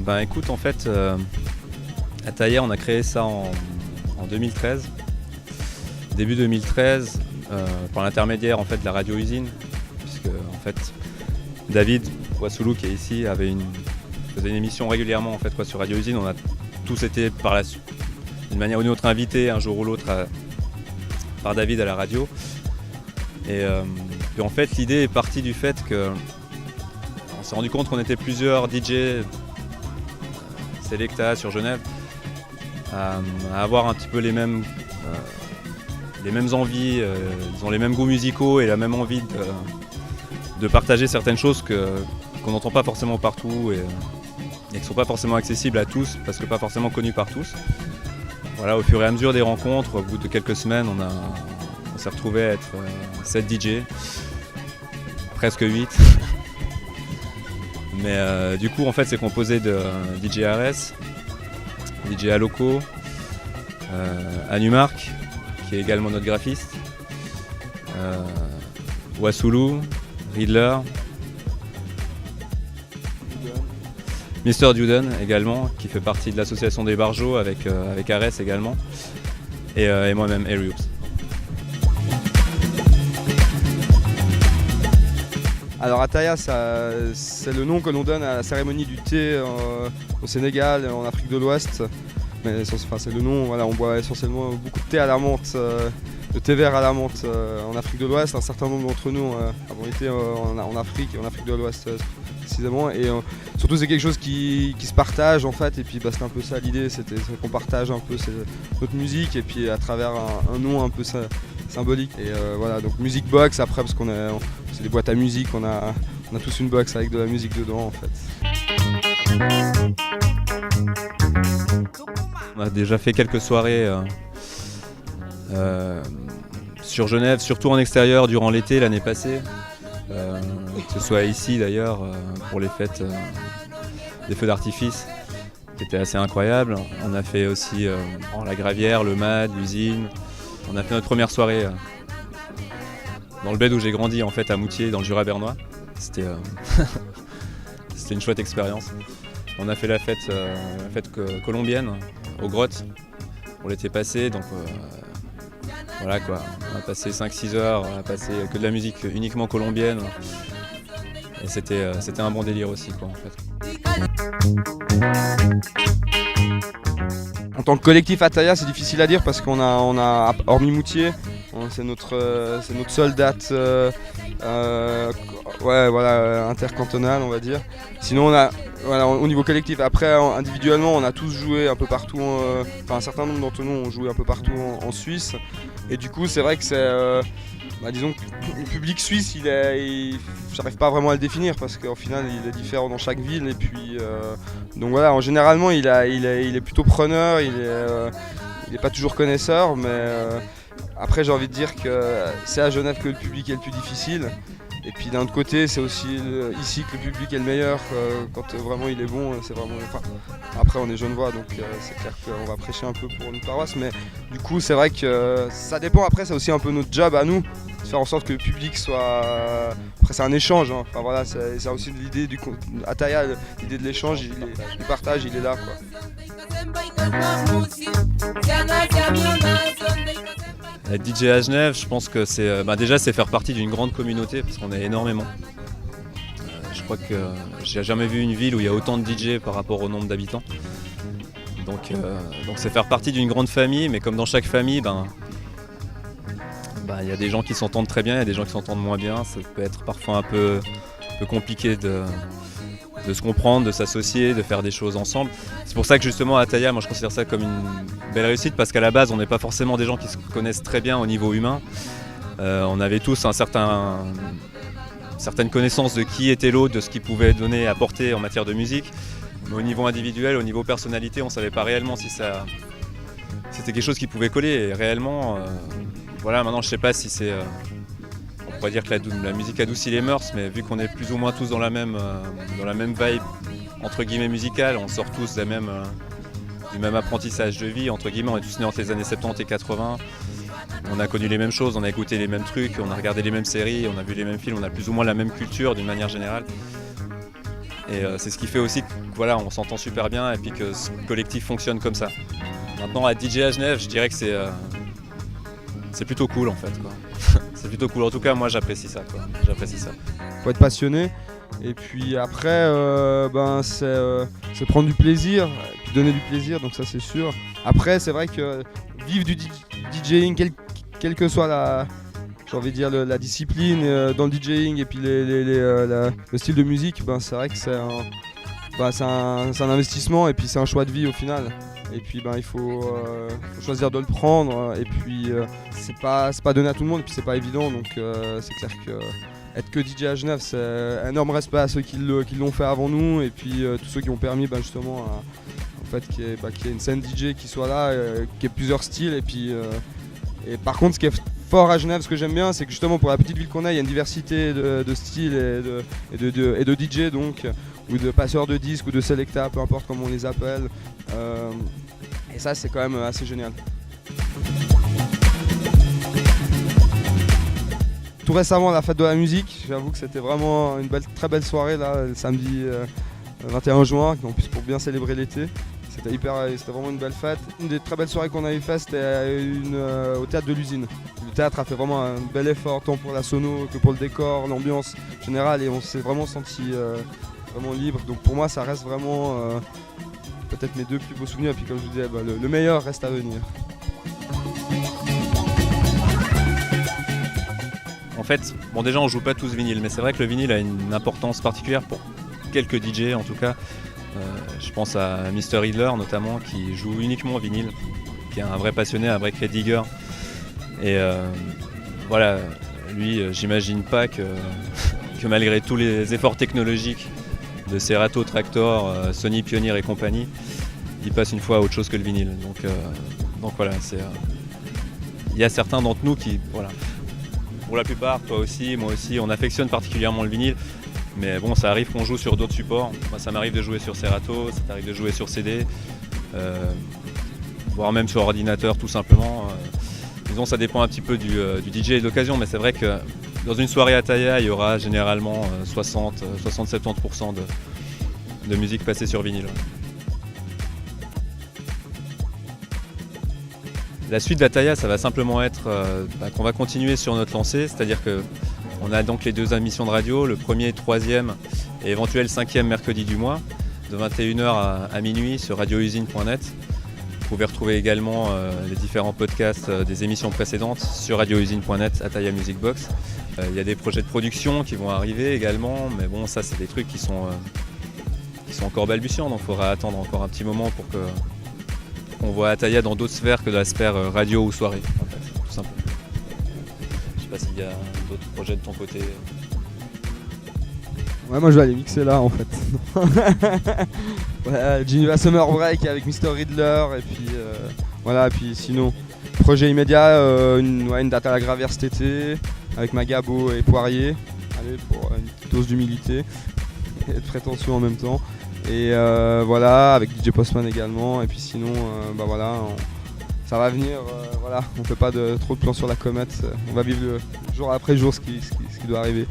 Ben écoute, en fait, Ataya, on a créé ça en 2013. Début 2013, par l'intermédiaire en fait, de la radio usine, puisque en fait, David Wassoulou qui est ici faisait une émission régulièrement en fait, sur Radio Usine. On a tous été par la suite, d'une manière ou d'une autre, invités un jour ou l'autre par David à la radio. Et puis en fait, l'idée est partie du fait qu'on s'est rendu compte qu'on était plusieurs DJ Selecta sur Genève à avoir un petit peu les mêmes envies, disons les mêmes goûts musicaux et la même envie de partager certaines choses qu'on n'entend pas forcément partout et qui ne sont pas forcément accessibles à tous parce que pas forcément connues par tous. Voilà, au fur et à mesure des rencontres, au bout de quelques semaines, on s'est retrouvés à être 7 DJ, presque 8. Mais du coup, en fait, c'est composé de DJ RS, DJ Aloko, Anumark, qui est également notre graphiste, Wassoulou, Riddler, Mr. Duden également, qui fait partie de l'association des Barjots avec Ares également, et moi-même, Arioops. Alors Ataya, c'est le nom que l'on donne à la cérémonie du thé au Sénégal, en Afrique de l'Ouest. Mais c'est le nom, voilà, on boit essentiellement beaucoup de thé à la menthe, de thé vert à la menthe en Afrique de l'Ouest. Un certain nombre d'entre nous avons été en Afrique de l'Ouest précisément. Et surtout c'est quelque chose qui se partage en fait. Et puis c'est un peu ça l'idée, c'est qu'on partage un peu notre musique et puis à travers un nom un peu symbolique. Et voilà, donc Music Box après parce c'est des boîtes à musique, on a tous une box avec de la musique dedans en fait. On a déjà fait quelques soirées sur Genève, surtout en extérieur durant l'été l'année passée, que ce soit ici d'ailleurs pour les fêtes des feux d'artifice qui étaient assez incroyables. On a fait aussi la Gravière, le MAD, l'usine. On a fait notre première soirée dans le bled où j'ai grandi en fait à Moutier dans le Jura bernois. C'était une chouette expérience. On a fait la fête colombienne aux grottes pour l'été passé, donc voilà quoi. On a passé 5-6 heures, on a passé que de la musique uniquement colombienne et c'était un bon délire aussi quoi en fait. En tant que collectif Ataya, c'est difficile à dire parce qu'on a hormis Moutier, c'est notre seule date intercantonale on va dire. Sinon au niveau collectif, après individuellement on a tous joué un peu partout, un certain nombre d'entre nous ont joué un peu partout en Suisse. Et du coup c'est vrai que c'est disons que le public suisse j'arrive pas vraiment à le définir parce qu'au final il est différent dans chaque ville et puis donc voilà, généralement il est plutôt preneur, il est pas toujours connaisseur, mais après j'ai envie de dire que c'est à Genève que le public est le plus difficile. Et puis d'un autre côté, c'est aussi ici que le public est le meilleur, quand vraiment il est bon, c'est vraiment... après on est Genevois, donc c'est clair qu'on va prêcher un peu pour une paroisse, mais du coup c'est vrai que ça dépend, après c'est aussi un peu notre job à nous, de faire en sorte que le public soit... Après c'est un échange, hein. Enfin voilà, c'est aussi l'idée du Ataya, l'idée de l'échange, du partage, il est là quoi. Être DJ à Genève, je pense que c'est déjà c'est faire partie d'une grande communauté parce qu'on est énormément. Je crois que j'ai jamais vu une ville où il y a autant de DJ par rapport au nombre d'habitants. Donc c'est faire partie d'une grande famille, mais comme dans chaque famille, il y a des gens qui s'entendent très bien, il y a des gens qui s'entendent moins bien. Ça peut être parfois un peu compliqué de se comprendre, de s'associer, de faire des choses ensemble. C'est pour ça que justement à Ataya, moi je considère ça comme une belle réussite parce qu'à la base on n'est pas forcément des gens qui se connaissent très bien au niveau humain. On avait tous certaines connaissances de qui était l'autre, de ce qu'il pouvait donner, apporter en matière de musique. Mais au niveau individuel, au niveau personnalité, on ne savait pas réellement si c'était quelque chose qui pouvait coller. Et réellement, voilà, maintenant je sais pas si c'est... on pourrait dire que la musique adoucit les mœurs, mais vu qu'on est plus ou moins tous dans la même vibe, entre guillemets, musicale, on sort tous du même apprentissage de vie, entre guillemets, on est tous nés entre les années 70 et 80. On a connu les mêmes choses, on a écouté les mêmes trucs, on a regardé les mêmes séries, on a vu les mêmes films, on a plus ou moins la même culture d'une manière générale. Et c'est ce qui fait aussi que voilà, on s'entend super bien et puis que ce collectif fonctionne comme ça. Maintenant à DJ à Genève, je dirais que c'est plutôt cool en fait, quoi. C'est plutôt cool, en tout cas moi j'apprécie ça, quoi. J'apprécie ça. Faut être passionné. Et puis après, c'est prendre du plaisir, et puis donner du plaisir, donc ça c'est sûr. Après, c'est vrai que vivre du DJing, quelle que soit la discipline dans le DJing et puis le style de musique, c'est vrai que c'est un investissement et puis c'est un choix de vie au final. Et puis il faut choisir de le prendre et puis c'est pas donné à tout le monde et puis c'est pas évident, donc c'est clair que être que DJ à Genève, c'est un énorme respect à ceux qui l'ont fait avant nous et puis tous ceux qui ont permis justement qu'il y ait une scène DJ qui soit là, qu'il y ait plusieurs styles et puis et par contre ce qui est fort à Genève, ce que j'aime bien, c'est que justement pour la petite ville qu'on a, il y a une diversité de styles et de DJ donc, ou de passeurs de disques ou de selecta, peu importe comment on les appelle. Et ça c'est quand même assez génial. Tout récemment la fête de la musique, j'avoue que c'était vraiment une très belle soirée là, le samedi 21 juin, en plus pour bien célébrer l'été. C'était vraiment une belle fête. Une des très belles soirées qu'on avait fait, c'était au théâtre de l'usine. Le théâtre a fait vraiment un bel effort, tant pour la sono que pour le décor, l'ambiance générale, et on s'est vraiment senti vraiment libre. Donc pour moi, ça reste vraiment peut-être mes deux plus beaux souvenirs. Et puis comme je vous disais, le meilleur reste à venir. En fait, bon déjà on joue pas tous vinyle, mais c'est vrai que le vinyle a une importance particulière pour quelques DJ en tout cas. Je pense à Mr. Idler notamment qui joue uniquement vinyle, qui est un vrai passionné, un vrai crate digger. Et voilà, lui j'imagine pas que malgré tous les efforts technologiques de Serato, Traktor, Sony, Pioneer et compagnie, il passe une fois à autre chose que le vinyle. Donc voilà, il y a certains d'entre nous qui, voilà, pour la plupart, toi aussi, moi aussi, on affectionne particulièrement le vinyle. Mais bon, ça arrive qu'on joue sur d'autres supports. Moi, ça m'arrive de jouer sur Serato, ça m'arrive de jouer sur CD, voire même sur ordinateur tout simplement. Disons, ça dépend un petit peu du DJ et de l'occasion, mais c'est vrai que dans une soirée à Taya, il y aura généralement 60-70% de musique passée sur vinyle. La suite de la Taya, ça va simplement être qu'on va continuer sur notre lancée, c'est-à-dire que on a donc les deux émissions de radio, le premier, troisième et éventuel cinquième mercredi du mois, de 21h à minuit sur radiousine.net. Vous pouvez retrouver également les différents podcasts des émissions précédentes sur radiousine.net, Ataya Music Box. Il y a des projets de production qui vont arriver également, mais bon, ça c'est des trucs qui sont encore balbutiants, donc il faudra attendre encore un petit moment pour qu'on voit Ataya dans d'autres sphères que dans la sphère radio ou soirée, en fait, tout simplement. Je sais pas s'il y a d'autres projets de ton côté. Ouais, moi je vais aller mixer là en fait. Ouais, Geneva Summer Break avec Mr. Riddler et puis voilà, et puis sinon projet immédiat, une date à la Gravière cet été avec Magabo et Poirier. Allez, pour une petite dose d'humilité et de prétention en même temps. Et voilà, avec DJ Postman également. Et puis sinon, voilà, ça va venir. Voilà, on fait pas trop de plans sur la comète. On va vivre jour après jour ce qui doit arriver.